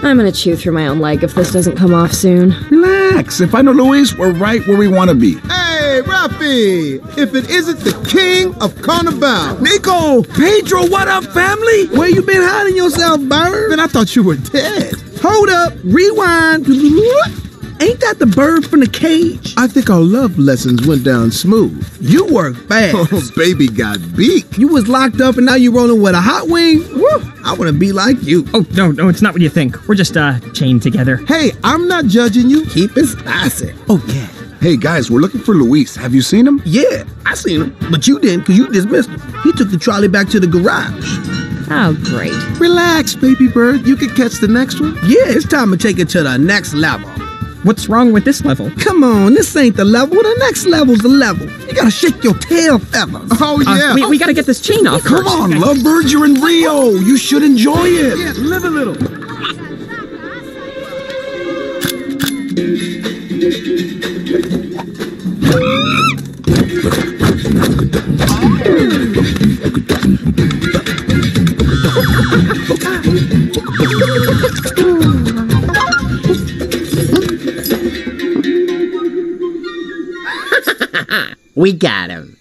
I'm gonna chew through my own leg if this doesn't come off soon. Relax. If I know Luis, we're right where we want to be. Hey, Rafi! If it isn't the king of Carnival. Nico! Pedro, what up, family? Where you been hiding yourself, Bird? Man, I thought you were dead. Hold up. Rewind. Ain't that the bird from the cage? I think our love lessons went down smooth. You work fast. Oh, baby got beak. You was locked up and now you rolling with a hot wing? Woo! I want to be like you. Oh, no, it's not what you think. We're just, chained together. Hey, I'm not judging you. Keep it spicy. Oh, yeah. Hey, guys, we're looking for Luis. Have you seen him? Yeah, I seen him. But you didn't because you dismissed him. He took the trolley back to the garage. Oh, great. Relax, baby bird. You can catch the next one. Yeah, it's time to take it to the next level. What's wrong with this level? Come on, this ain't the level. The next level's the level. You gotta shake your tail feathers. Oh, yeah. We gotta get this chain off Come first. on, lovebirds, you're in Rio. You should enjoy it. Yeah, live a little. We got him.